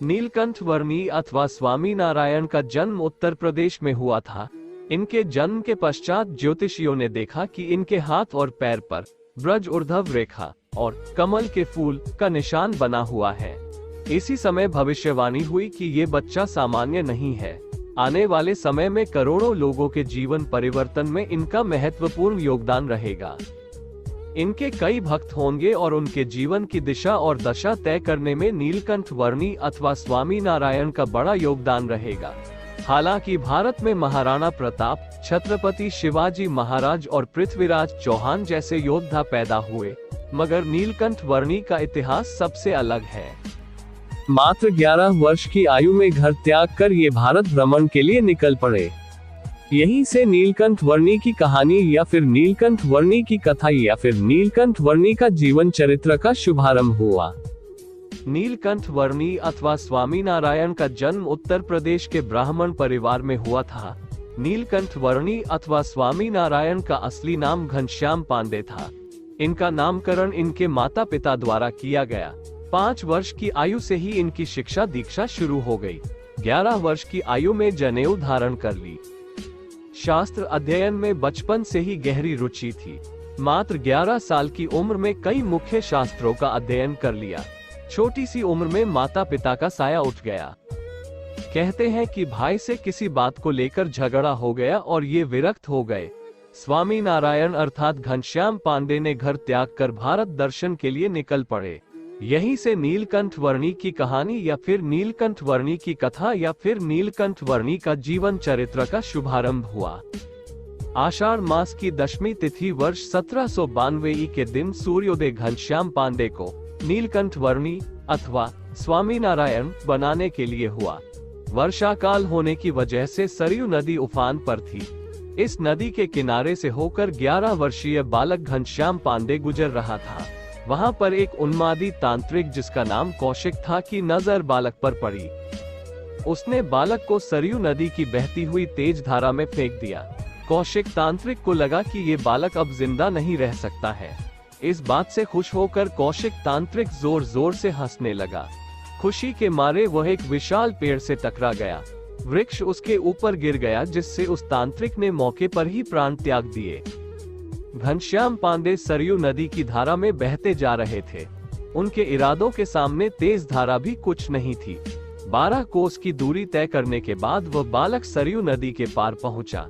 नीलकंठ वर्णी अथवा स्वामी नारायण का जन्म उत्तर प्रदेश में हुआ था। इनके जन्म के पश्चात ज्योतिषियों ने देखा कि इनके हाथ और पैर पर ब्रज ऊर्ध्व रेखा और कमल के फूल का निशान बना हुआ है। इसी समय भविष्यवाणी हुई कि ये बच्चा सामान्य नहीं है। आने वाले समय में करोड़ों लोगों के जीवन परिवर्तन में इनका महत्वपूर्ण योगदान रहेगा। इनके कई भक्त होंगे और उनके जीवन की दिशा और दशा तय करने में नीलकंठ वर्णी अथवा स्वामी नारायण का बड़ा योगदान रहेगा। हालांकि भारत में महाराणा प्रताप, छत्रपति शिवाजी महाराज और पृथ्वीराज चौहान जैसे योद्धा पैदा हुए, मगर नीलकंठ वर्णी का इतिहास सबसे अलग है। मात्र 11 वर्ष की आयु में घर त्याग कर ये भारत भ्रमण के लिए निकल पड़े। यहीं से नीलकंठ वर्णी की कहानी या फिर नीलकंठ वर्णी की कथा या फिर नीलकंठ वर्णी का जीवन चरित्र का शुभारंभ हुआ। नीलकंठ वर्णी अथवा स्वामी नारायण का जन्म उत्तर प्रदेश के ब्राह्मण परिवार में हुआ था। नीलकंठ वर्णी अथवा स्वामी नारायण का असली नाम घनश्याम पांडे था। इनका नामकरण इनके माता पिता द्वारा किया गया। 5 वर्ष की आयु से ही इनकी शिक्षा दीक्षा शुरू हो गई। 11 वर्ष की आयु में जनेऊ धारण कर ली। शास्त्र अध्ययन में बचपन से ही गहरी रुचि थी। मात्र 11 साल की उम्र में कई मुख्य शास्त्रों का अध्ययन कर लिया। छोटी सी उम्र में माता पिता का साया उठ गया। कहते हैं कि भाई से किसी बात को लेकर झगड़ा हो गया और ये विरक्त हो गए। स्वामी नारायण अर्थात घनश्याम पांडे ने घर त्याग कर भारत दर्शन के लिए निकल पड़े। यहीं से नीलकंठ वर्णी की कहानी या फिर नीलकंठ वर्णी की कथा या फिर नीलकंठ वर्णी का जीवन चरित्र का शुभारंभ हुआ। आषाढ़ मास की दशमी तिथि वर्ष 1792 के दिन सूर्योदय घनश्याम पांडे को नीलकंठ वर्णी अथवा स्वामी नारायण बनाने के लिए हुआ। वर्षा काल होने की वजह से सरयू नदी उफान पर थी। इस नदी के किनारे से होकर 11 वर्षीय बालक घनश्याम पांडे गुजर रहा था। वहां पर एक उन्मादी तांत्रिक जिसका नाम कौशिक था की नजर बालक पर पड़ी। उसने बालक को सरयू नदी की बहती हुई तेज धारा में फेंक दिया। कौशिक तांत्रिक को लगा कि ये बालक अब जिंदा नहीं रह सकता है। इस बात से खुश होकर कौशिक तांत्रिक जोर जोर से हंसने लगा। खुशी के मारे वह एक विशाल पेड़ से टकरा गया। वृक्ष उसके ऊपर गिर गया, जिससे उस तांत्रिक ने मौके पर ही प्राण त्याग दिए। घनश्याम पांडे सरयू नदी की धारा में बहते जा रहे थे। उनके इरादों के सामने तेज धारा भी कुछ नहीं थी। 12 कोस की दूरी तय करने के बाद वह बालक सरयू नदी के पार पहुंचा।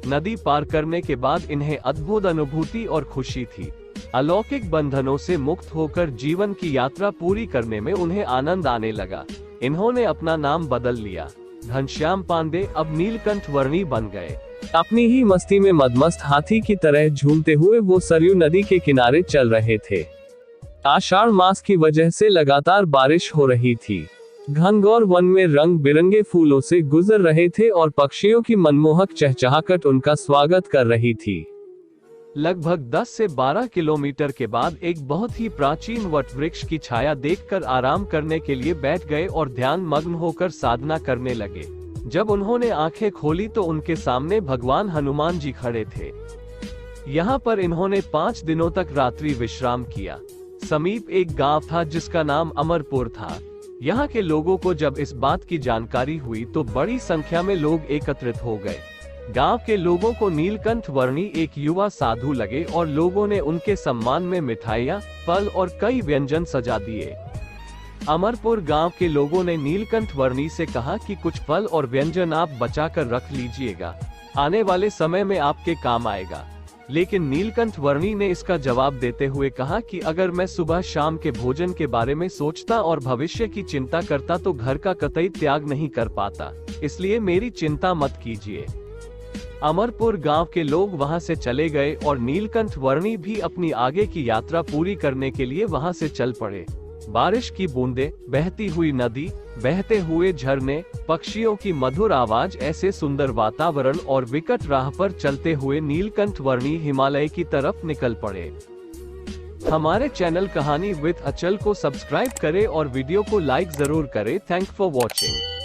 नदी पार करने के बाद इन्हें अद्भुत अनुभूति और खुशी थी। अलौकिक बंधनों से मुक्त होकर जीवन की यात्रा पूरी करने में उन्हें आनंद आने लगा। इन्होंने अपना नाम बदल लिया। घनश्याम पांडे अब नीलकंठ वर्णी बन गए। अपनी ही मस्ती में मदमस्त हाथी की तरह झूमते हुए वो सरयू नदी के किनारे चल रहे थे। आषाढ़ मास की वजह से लगातार बारिश हो रही थी। घनघोर वन में रंग बिरंगे फूलों से गुजर रहे थे और पक्षियों की मनमोहक चहचहाहट उनका स्वागत कर रही थी। लगभग 10 से 12 किलोमीटर के बाद एक बहुत ही प्राचीन वट वृक्ष की छाया देखकर आराम करने के लिए बैठ गए और ध्यान मग्न होकर साधना करने लगे। जब उन्होंने आंखें खोली तो उनके सामने भगवान हनुमान जी खड़े थे। यहाँ पर इन्होंने 5 दिनों तक रात्रि विश्राम किया। समीप एक गांव था जिसका नाम अमरपुर था। यहाँ के लोगों को जब इस बात की जानकारी हुई तो बड़ी संख्या में लोग एकत्रित हो गए। गांव के लोगों को नीलकंठ वर्णी एक युवा साधु लगे और लोगों ने उनके सम्मान में मिठाइयाँ, फल और कई व्यंजन सजा दिए। अमरपुर गांव के लोगों ने नीलकंठ वर्णी से कहा कि कुछ फल और व्यंजन आप बचाकर रख लीजिएगा, आने वाले समय में आपके काम आएगा। लेकिन नीलकंठ वर्णी ने इसका जवाब देते हुए कहा कि अगर मैं सुबह शाम के भोजन के बारे में सोचता और भविष्य की चिंता करता तो घर का कतई त्याग नहीं कर पाता, इसलिए मेरी चिंता मत कीजिए। अमरपुर गांव के लोग वहां से चले गए और नीलकंठ वर्णी भी अपनी आगे की यात्रा पूरी करने के लिए वहां से चल पड़े। बारिश की बूंदें, बहती हुई नदी, बहते हुए झरने, पक्षियों की मधुर आवाज, ऐसे सुंदर वातावरण और विकट राह पर चलते हुए नीलकंठ वर्णी हिमालय की तरफ निकल पड़े। हमारे चैनल कहानी विद अचल को सब्सक्राइब करें और वीडियो को लाइक जरूर करें। Thanks for watching.